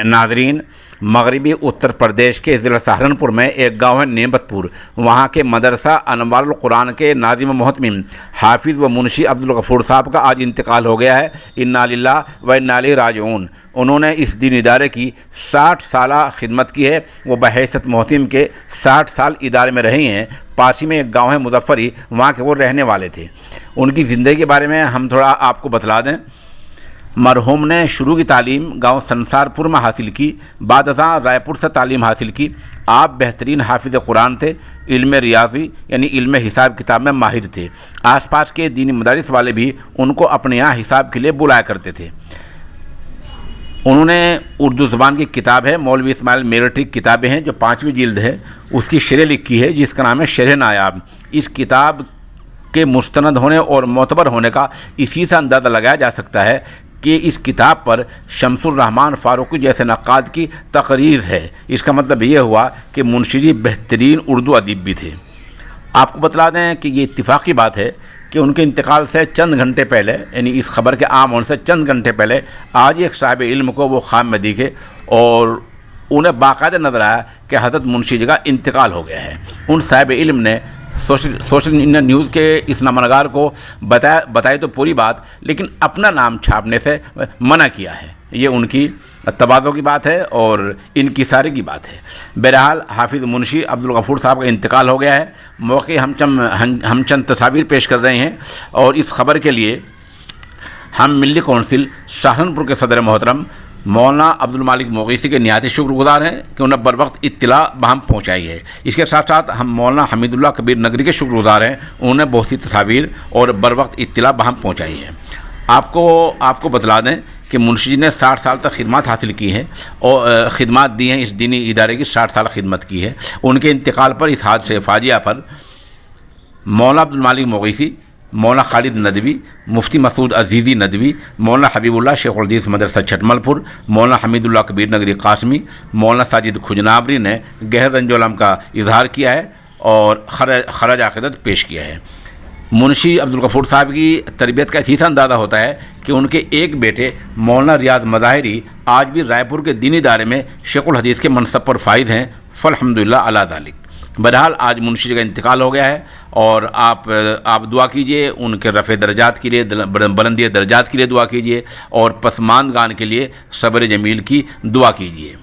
ناظرین، مغربی اتر پردیش کے ضلع سہارنپور میں ایک گاؤں ہے نعمت پور، وہاں کے مدرسہ انوار القرآن کے ناظم و محتمم حافظ و منشی عبدالغفور صاحب کا آج انتقال ہو گیا ہے۔ انا للہ و انا الیہ راجعون۔ انہوں نے اس دین ادارے کی 60 سالہ خدمت کی ہے۔ وہ بحیثیت محتمم کے 60 سال ادارے میں رہے ہیں۔ پاسی میں ایک گاؤں ہے مظفری، وہاں کے وہ رہنے والے تھے۔ ان کی زندگی کے بارے میں ہم تھوڑا آپ کو بتلا دیں۔ مرحوم نے شروع کی تعلیم گاؤں سنسار پور میں حاصل کی، بعد ازاں رائے پور سے تعلیم حاصل کی۔ آپ بہترین حافظ قرآن تھے، علم ریاضی یعنی علم حساب کتاب میں ماہر تھے۔ آس پاس کے دینی مدارس والے بھی ان کو اپنے یہاں حساب کے لیے بلایا کرتے تھے۔ انہوں نے اردو زبان کی کتاب ہے مولوی اسماعیل میرٹھی کی کتابیں ہیں جو 5ویں جلد ہے، اس کی شرح لکھی ہے جس کا نام ہے شرح نایاب۔ اس کتاب کے مستند ہونے اور معتبر ہونے کا اسی سے اندازہ لگایا جا سکتا ہے کہ اس کتاب پر شمس الرحمن فاروقی جیسے نقاد کی تقریر ہے۔ اس کا مطلب یہ ہوا کہ منشی جی بہترین اردو ادیب بھی تھے۔ آپ کو بتلا دیں کہ یہ اتفاقی بات ہے کہ ان کے انتقال سے چند گھنٹے پہلے، یعنی اس خبر کے عام ہونے سے چند گھنٹے پہلے، آج ایک صاحب علم کو وہ خواب میں دیکھے اور انہیں باقاعدہ نظر آیا کہ حضرت منشی جی کا انتقال ہو گیا ہے۔ ان صاحب علم نے سوشل نیوز کے اس نامہ نگار کو بتائی تو پوری بات، لیکن اپنا نام چھاپنے سے منع کیا ہے۔ یہ ان کی تواضع کی بات ہے اور ان کی ساری کی بات ہے۔ بہرحال حافظ منشی عبدالغفور صاحب کا انتقال ہو گیا ہے۔ موقع ہم چند تصاویر پیش کر رہے ہیں اور اس خبر کے لیے ہم ملی کونسل سہارنپور کے صدر محترم مولانا عبدالمالک مغیثی کے نہایت شکر گزار ہیں کہ انہیں بر وقت اطلاع بہم پہنچائی ہے۔ اس کے ساتھ ساتھ ہم مولانا حمید اللہ کبیر نگری کے شکر گزار ہیں، انہوں نے بہت سی تصاویر اور بر وقت اطلاع بہم پہنچائی ہے۔ آپ کو بتلا دیں کہ منشی جی نے 60 سال تک خدمات حاصل کی ہیں اور خدمات دی ہیں، اس دینی ادارے کی 60 سال خدمت کی ہے۔ ان کے انتقال پر، اس حادثے فاجعہ پر، مولانا عبدالمالک مغیثی، مولانا خالد ندوی، مفتی مسعود عزیزی ندوی، مولانا حبیب اللہ شیخ الحدیث مدرسہ چھٹمل پور، مولانا حمید اللہ کبیر نگری قاسمی، مولانا ساجد کھجنابری نے گہر رنج و الم کا اظہار کیا ہے اور خراج عقیدت پیش کیا ہے۔ منشی عبدالغفور صاحب کی تربیت کا اسی سے اندازہ ہوتا ہے کہ ان کے ایک بیٹے مولانا ریاض مظاہری آج بھی رائے پور کے دینی ادارے میں شیخ الحدیث کے منصب پر فائز ہیں، فالحمدللہ علی ذالک۔ بہرحال آج منشی جی کا انتقال ہو گیا ہے اور آپ دعا کیجئے، ان کے رفع درجات کے لیے، بلندی درجات کے لیے دعا کیجئے اور پسماندگان کے لیے صبر جمیل کی دعا کیجئے۔